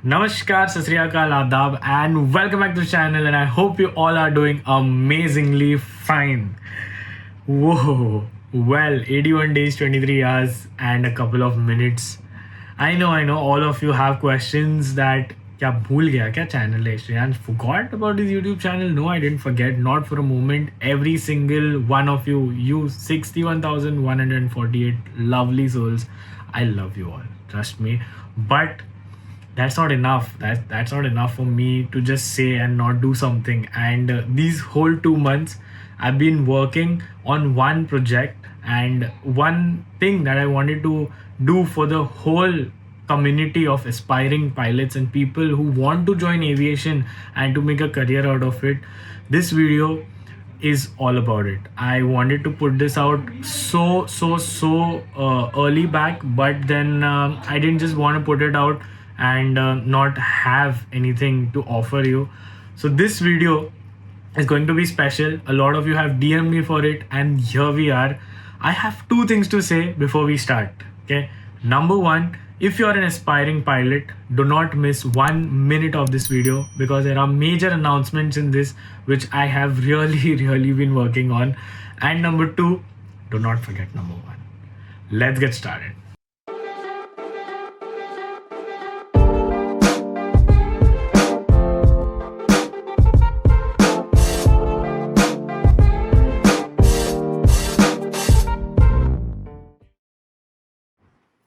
Namaskar, Sat Sri Akal, Adab, and welcome back to the channel. And I hope you all are doing amazingly fine. Whoa, well, 81 days, 23 hours, and a couple of minutes. I know, all of you have questions that क्या भूल गया क्या channel actually and forgot about his YouTube channel. No, I didn't forget, not for a moment. Every single one of you 61,148 lovely souls, I love you all, trust me. But that's not enough. That's not enough for me to just say and not do something. And these whole 2 months I've been working on one project and one thing that I wanted to do for the whole community of aspiring pilots and people who want to join aviation and to make a career out of it. This video is all about it. I wanted to put this out so early back, but then I didn't just want to put it out and not have anything to offer you. So this video is going to be special. A lot of you have DM'd me for it, and here we are. I have two things to say before we start. Okay, number one, if you're an aspiring pilot, do not miss 1 minute of this video because there are major announcements in this which I have really been working on. And number two, do not forget number one. Let's get started.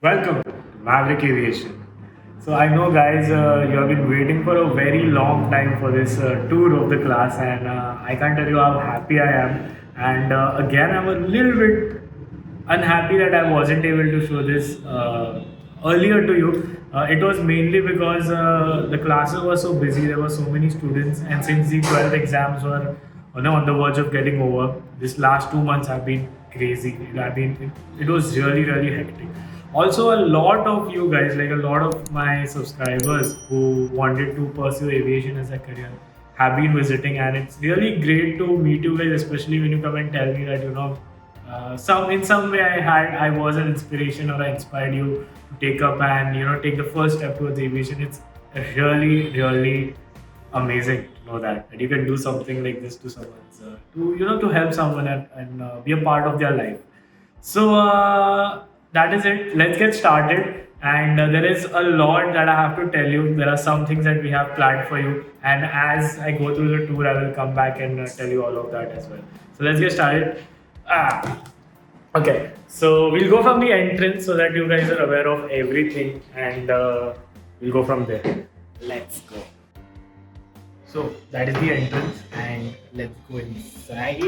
Welcome to Maverick Aviation. So I know, guys, you have been waiting for a very long time for this tour of the class, and I can't tell you how happy I am. And again, I'm a little bit unhappy that I wasn't able to show this earlier to you. It was mainly because the classes were so busy. There were so many students, and since the 12th exams were on the verge of getting over, this last 2 months have been crazy. It was really hectic. Also, a lot of you guys, like a lot of my subscribers who wanted to pursue aviation as a career, have been visiting, and it's really great to meet you guys, especially when you come and tell me that some way I was an inspiration or I inspired you to take up and take the first step towards aviation. It's really amazing to know that you can do something like this to someone, to help someone and be a part of their life. So that is it. Let's get started. And there is a lot that I have to tell you. There are some things that we have planned for you. And as I go through the tour, I will come back and tell you all of that as well. So let's get started. Okay, so we'll go from the entrance so that you guys are aware of everything. And we'll go from there. Let's go. So that is the entrance. And let's go inside.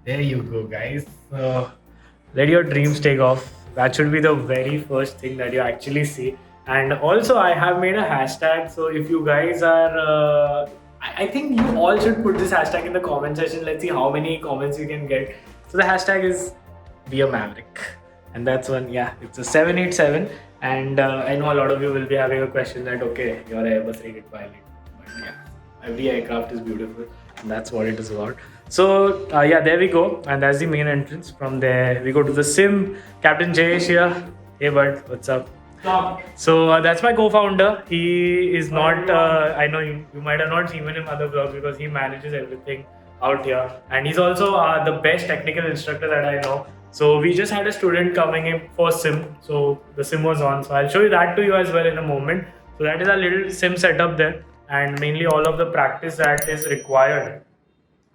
There you go, guys. Let your dreams take off. That should be the very first thing that you actually see. And also, I have made a hashtag. So if you guys are, I think you all should put this hashtag in the comment section. Let's see how many comments you can get. So the hashtag is Be a Maverick, and that's one. Yeah, it's a 787. And I know a lot of you will be having a question that okay, you're an Airbus rated pilot, but yeah, every aircraft is beautiful, and that's what it is about. So yeah, there we go, and that's the main entrance. From there, we go to the sim. Captain Jayesh here. Hey bud, what's up? So that's my co-founder. He is not. I know you might have not seen him in other vlogs because he manages everything out here, and he's also the best technical instructor that I know. So we just had a student coming in for sim. So the sim was on. So I'll show you that to you as well in a moment. So that is our little sim setup there, and mainly all of the practice that is required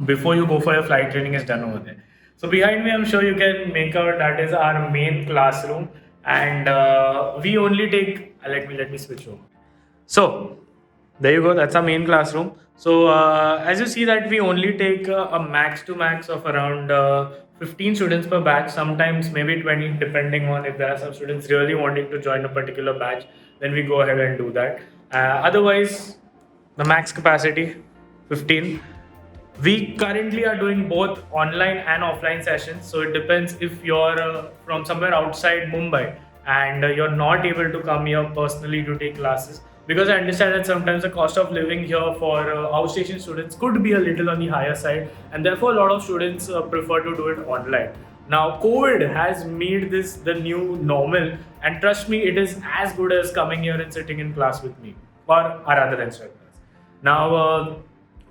before you go for your flight training is done over there. So behind me, I'm sure you can make out that is our main classroom, and we only take. Let me switch over. So there you go. That's our main classroom. So as you see that we only take a max to max of around 15 students per batch. Sometimes maybe 20, depending on if there are some students really wanting to join a particular batch. Then we go ahead and do that. Otherwise, the max capacity 15. We currently are doing both online and offline sessions. So it depends if you're from somewhere outside Mumbai and you're not able to come here personally to take classes. Because I understand that sometimes the cost of living here for outstation students could be a little on the higher side, and therefore a lot of students prefer to do it online. Now, COVID has made this the new normal, and trust me, it is as good as coming here and sitting in class with me or our other instructors. Now,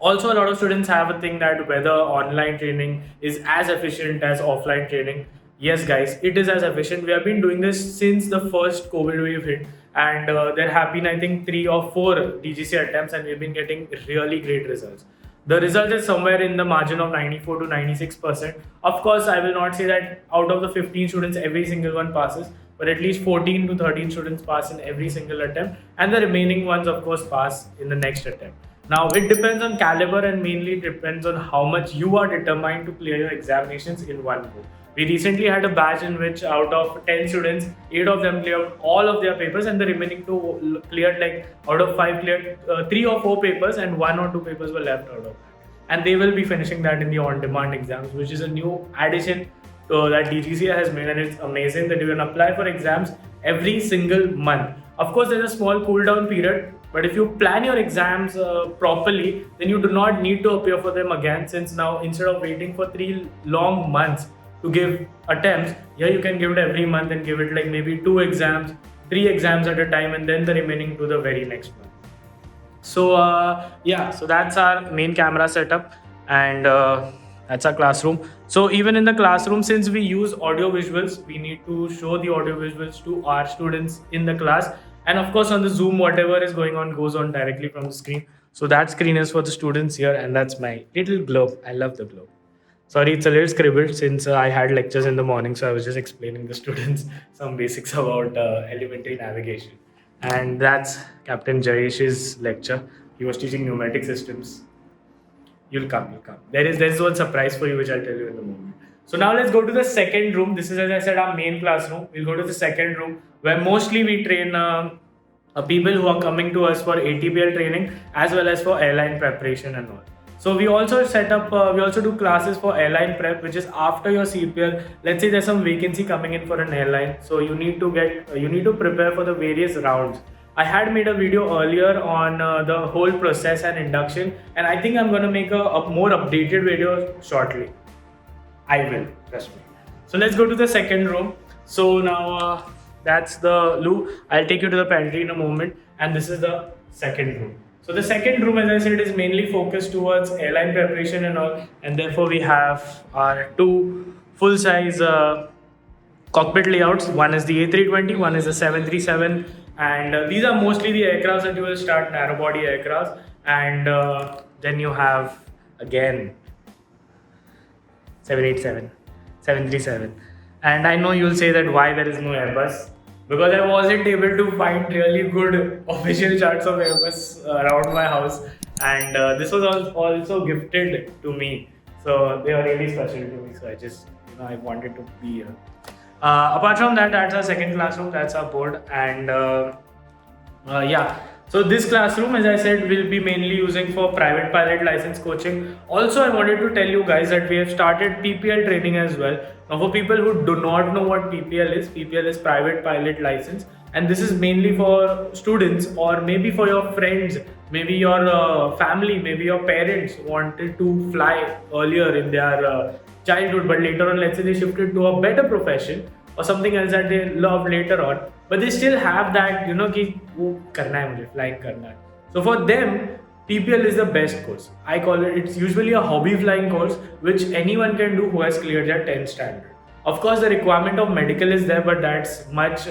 also a lot of students have a thing that whether online training is as efficient as offline training. Yes, guys, it is as efficient. We have been doing this since the first COVID wave hit, and there have been, I think, 3 or 4 DGC attempts, and we've been getting really great results. The result is somewhere in the margin of 94 to 96%. Of course, I will not say that out of the 15 students, every single one passes, but at least 14 to 13 students pass in every single attempt, and the remaining ones, of course, pass in the next attempt. Now, it depends on caliber and mainly depends on how much you are determined to clear your examinations in one go. We recently had a batch in which out of 10 students, 8 of them cleared all of their papers, and the remaining 2 cleared, like out of 5 cleared 3 or 4 papers, and 1 or 2 papers were left out of that. And they will be finishing that in the on-demand exams, which is a new addition that DGCA has made, and it's amazing that you can apply for exams every single month. Of course, there's a small cool down period, but if you plan your exams properly, then you do not need to appear for them again, since now instead of waiting for 3 long months to give attempts, here you can give it every month and give it like maybe 2 exams, 3 exams at a time, and then the remaining to the very next month. So yeah, so that's our main camera setup, and that's our classroom. So even in the classroom, since we use audio visuals, we need to show the audio visuals to our students in the class. And of course, on the Zoom, whatever is going on goes on directly from the screen. So that screen is for the students here, and that's my little globe. I love the globe. Sorry, it's a little scribbled since I had lectures in the morning, so I was just explaining the students some basics about elementary navigation. And that's Captain Jayesh's lecture. He was teaching pneumatic systems. You'll come. There's one surprise for you, which I'll tell you in a moment. So now let's go to the second room. This is, as I said, our main classroom. We'll go to the second room where mostly we train people who are coming to us for ATPL training as well as for airline preparation and all. So we also set up, we also do classes for airline prep, which is after your CPL. Let's say there's some vacancy coming in for an airline, so you need to prepare for the various rounds. I had made a video earlier on the whole process and induction, and I think I'm going to make a more updated video shortly. I will, trust me. So let's go to the second room. So now that's the loo. I'll take you to the pantry in a moment, and this is the second room. So the second room, as I said, is mainly focused towards airline preparation and all, and therefore we have our 2 full-size cockpit layouts. One is the A320, one is the 737, and these are mostly the aircrafts that you will start, narrow-body aircrafts, and then you have again 787, 737, and I know you'll say that why there is no Airbus. Because I wasn't able to find really good official charts of Airbus around my house, and this was also gifted to me, so they are really special to me. So I just, I wanted to be here. Apart from that, that's our second classroom. That's our board, and yeah. So this classroom, as I said, will be mainly using for private pilot license coaching. Also, I wanted to tell you guys that we have started Ppl training as well. Now, for people who do not know what Ppl is private pilot license, and this is mainly for students or maybe for your friends, maybe your family, maybe your parents wanted to fly earlier in their childhood, but later on, let's say they shifted to a better profession or something else that they love later on, but they still have that, कि वो करना है मुझे, flying करना है. So for them, Ppl is the best course. I call it, it's usually a hobby flying course which anyone can do who has cleared their 10th standard. Of course, the requirement of medical is there, but that's much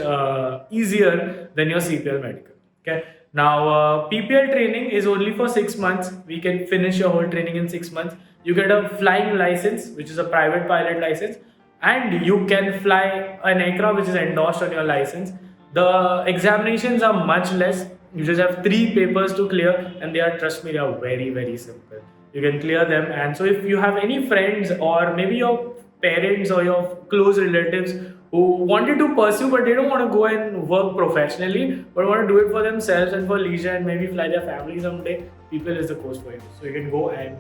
easier than your CPL medical. Okay. Now, Ppl training is only for 6 months. We can finish your whole training in 6 months. You get a flying license, which is a private pilot license, and you can fly an aircraft which is endorsed on your license. The examinations are much less. You just have 3 papers to clear, and they are, trust me, they are very, very simple. You can clear them. And so if you have any friends or maybe your parents or your close relatives who wanted to pursue but they don't want to go and work professionally but want to do it for themselves and for leisure and maybe fly their family someday, Ppl is the course for you. So you can go and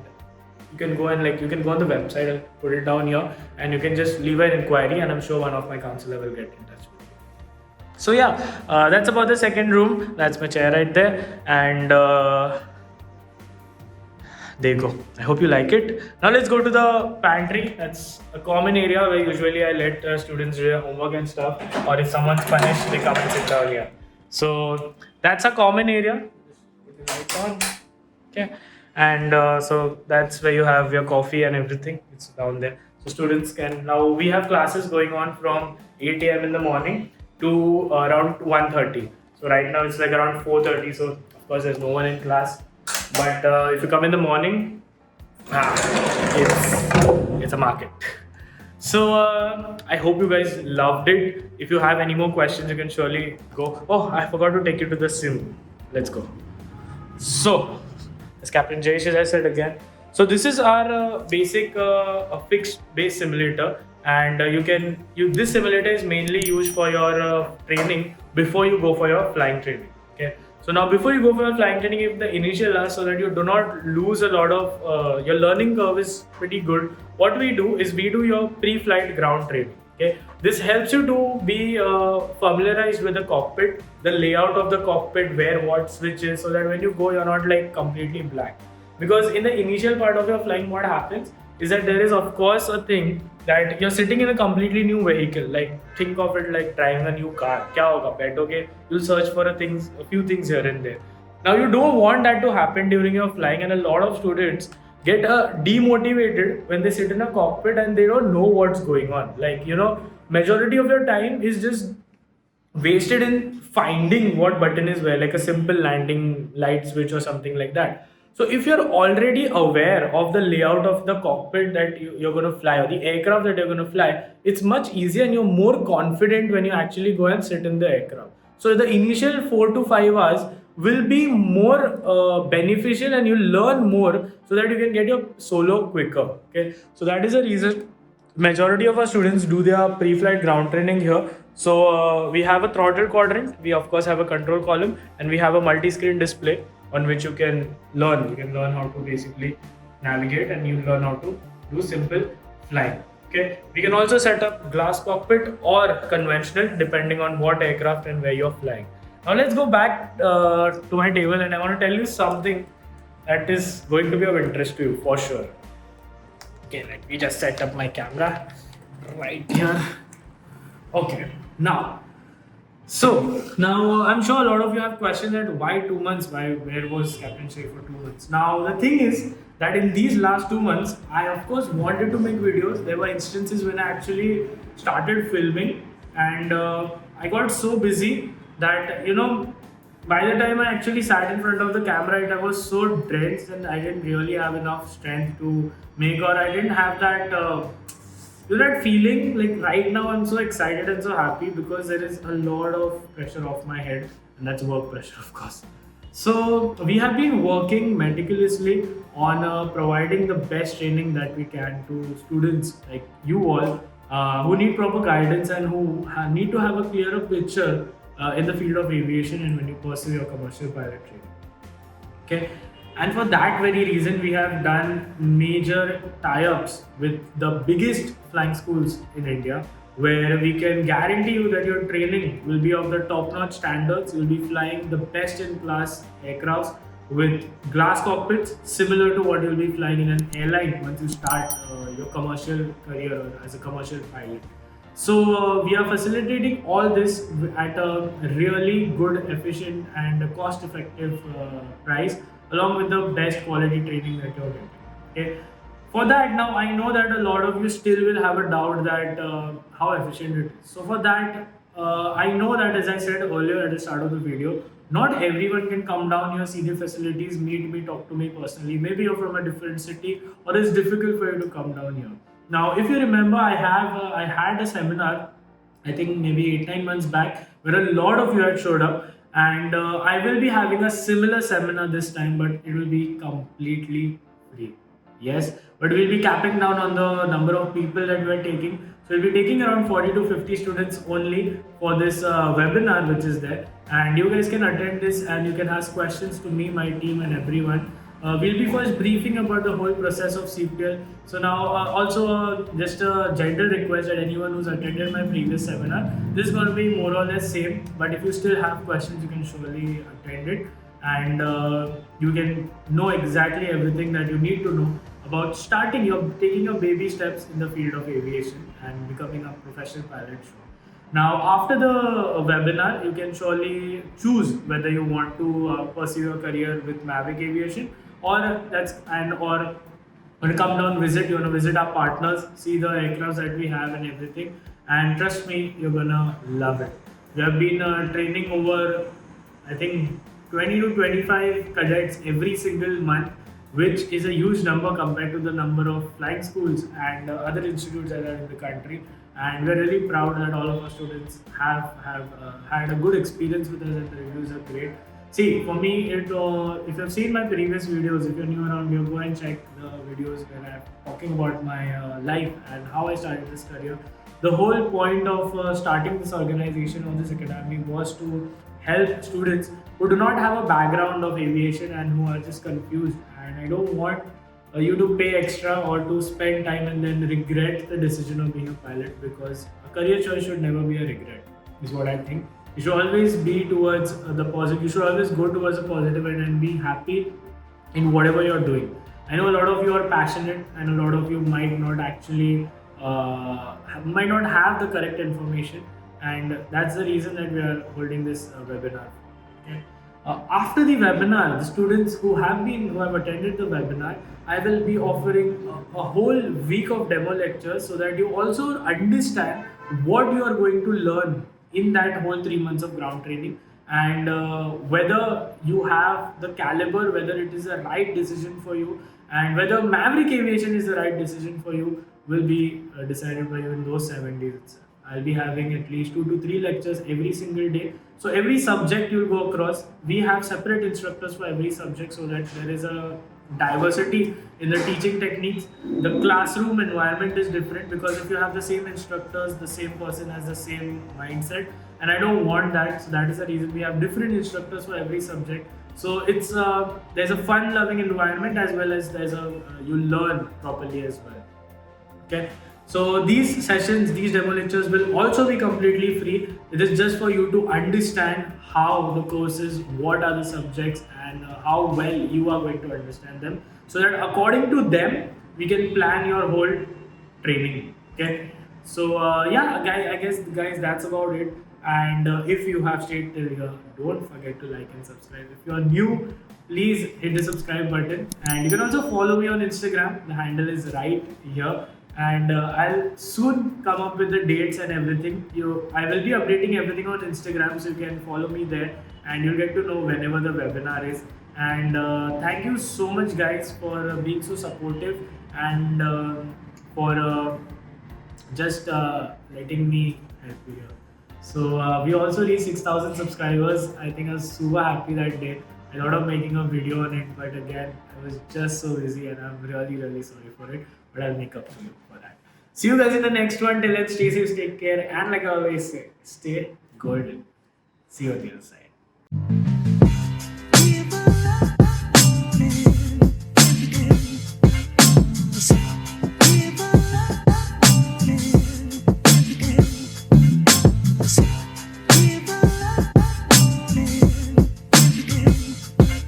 you can go on the website, I'll put it down here, and you can just leave an inquiry, and I'm sure one of my counselor will get in touch with you. So yeah, that's about the second room. That's my chair right there, and there you go. I hope you like it. Now let's go to the pantry. That's a common area where usually I let students do their homework and stuff. Or if someone's punished, they come and sit down here. So that's a common area. Just put the lights on. Okay. And so that's where you have your coffee and everything. It's down there. So students can, now we have classes going on from 8 a.m. in the morning to around 1:30. So right now it's like around 4:30. So of course there's no one in class. But if you come in the morning, it's a market. So I hope you guys loved it. If you have any more questions, you can surely go. Oh, I forgot to take you to the sim. Let's go. So, as Captain Jayesh has said again, so this is our basic fixed base simulator, and this simulator is mainly used for your training before you go for your flying training. Okay. So now before you go for your flying training, if the initial so that you do not lose a lot of your learning curve is pretty good. What we do is we do your pre-flight ground training. Okay, this helps you to be familiarized with the cockpit, the layout of the cockpit, where what switch is, so that when you go, you're not like completely blank. Because in the initial part of your flying, what happens is that there is of course a thing that you're sitting in a completely new vehicle. Like think of it like driving a new car. Kya hoga? Baithoge, you'll search for a few things here and there. Now you don't want that to happen during your flying, and a lot of students get demotivated when they sit in a cockpit and they don't know what's going on. Like majority of your time is just wasted in finding what button is where, like a simple landing light switch or something like that. So if you're already aware of the layout of the cockpit that you're going to fly, or the aircraft that you're going to fly, it's much easier and you're more confident when you actually go and sit in the aircraft. So the initial 4 to 5 hours will be more beneficial, and you learn more so that you can get your solo quicker. Okay, so that is the reason majority of our students do their pre-flight ground training here. So we have a throttle quadrant, we of course have a control column, and we have a multi-screen display on which you can learn. You can learn how to basically navigate, and you learn how to do simple flying. Okay, we can also set up glass cockpit or conventional depending on what aircraft and where you're flying. Now let's go back to my table, and I want to tell you something that is going to be of interest to you for sure. Okay, let me just set up my camera right here. Okay, now I'm sure a lot of you have questioned that why 2 months? Where was Captain Shay for 2 months? Now the thing is that in these last 2 months, I of course wanted to make videos. There were instances when I actually started filming, and I got so busy that by the time I actually sat in front of the camera, I was so drenched and I didn't really have enough strength to make, or I didn't have that that feeling. Like right now I'm so excited and so happy because there is a lot of pressure off my head, and that's work pressure of course. So we have been working meticulously on providing the best training that we can to students like you all who need proper guidance and who need to have a clearer picture in the field of aviation and when you pursue your commercial pilot training. Okay, and for that very reason, we have done major tie-ups with the biggest flying schools in India, where we can guarantee you that your training will be of the top-notch standards. You'll be flying the best-in-class aircrafts with glass cockpits, similar to what you'll be flying in an airline once you start your commercial career as a commercial pilot. So we are facilitating all this at a really good, efficient and cost-effective price, along with the best quality training that you're getting. Okay. For that, now I know that a lot of you still will have a doubt that how efficient it is. So for that, I know that, as I said earlier at the start of the video, not everyone can come down here, see the facilities, meet me, talk to me personally. Maybe you're from a different city, or it's difficult for you to come down here. Now, if you remember, I had a seminar, I think maybe 8-9 months back, where a lot of you had showed up, and I will be having a similar seminar this time, but it will be completely free. Yes, but we'll be capping down on the number of people that we are taking. So we'll be taking around 40 to 50 students only for this webinar which is there, and you guys can attend this and you can ask questions to me, my team and everyone. We'll be first briefing about the whole process of CPL. So now also just a gentle request that anyone who's attended my previous seminar, this is going to be more or less same, but if you still have questions you can surely attend it. and you can know exactly everything that you need to know about starting your taking your baby steps in the field of aviation and becoming a professional pilot. Now, after the webinar, you can surely choose whether you want to pursue your career with Maverick Aviation, or or when you come down visit, you want to visit our partners, see the aircrafts that we have and everything. And trust me, you're gonna love it. We have been training over, I think, 20 to 25 cadets every single month, which is a huge number compared to the number of flying schools and other institutes that are in the country. And we're really proud that all of our students have had a good experience with us, and the reviews are great. See, for me, if you've seen my previous videos, if you're new around here, go and check the videos where I'm talking about my life and how I started this career. The whole point of starting this organization or this academy was to help students who do not have a background of aviation and who are just confused. And I don't want you to pay extra or to spend time and then regret the decision of being a pilot, because a career choice should never be a regret, is what I think. You should always be towards the positive. You should always go towards the positive and be happy in whatever you're doing. I know a lot of you are passionate, and a lot of you might not actually might not have the correct information, and that's the reason that we are holding this webinar. Okay. After the webinar, the students who have attended the webinar, I will be offering a whole week of demo lectures so that you also understand what you are going to learn in that whole 3 months of ground training, and whether you have the caliber, whether it is the right decision for you, and whether Maverick Aviation is the right decision for you will be decided by you in those 7 days itself. I'll be having at least 2 to 3 lectures every single day. So every subject you'll go across, we have separate instructors for every subject so that there is a diversity in the teaching techniques. The classroom environment is different, because if you have the same instructors, the same person has the same mindset, and I don't want that. So that is the reason we have different instructors for every subject. So it's there's a fun-loving environment, as well as there's a you learn properly as well. Okay. So these sessions, these demo lectures will also be completely free. It is just for you to understand how the course is, what are the subjects, and how well you are going to understand them, so that according to them, we can plan your whole training. Okay. So yeah, guys, I guess guys, that's about it. And if you have stayed till here, don't forget to like and subscribe. If you are new, please hit the subscribe button, and you can also follow me on Instagram. The handle is right here, and I'll soon come up with the dates and everything. I will be updating everything on Instagram, so you can follow me there, and you'll get to know whenever the webinar is. And thank you so much, guys, for being so supportive, and for just letting me help you here. So we also reached 6,000 subscribers. I think I was super happy that day. I thought of making a video on it, but again, I was just so busy, and I'm really sorry for it. But I'll make up to you for that. See you guys in the next one. Till then, stay safe, take care, and like I always say, stay golden. See you on the other side.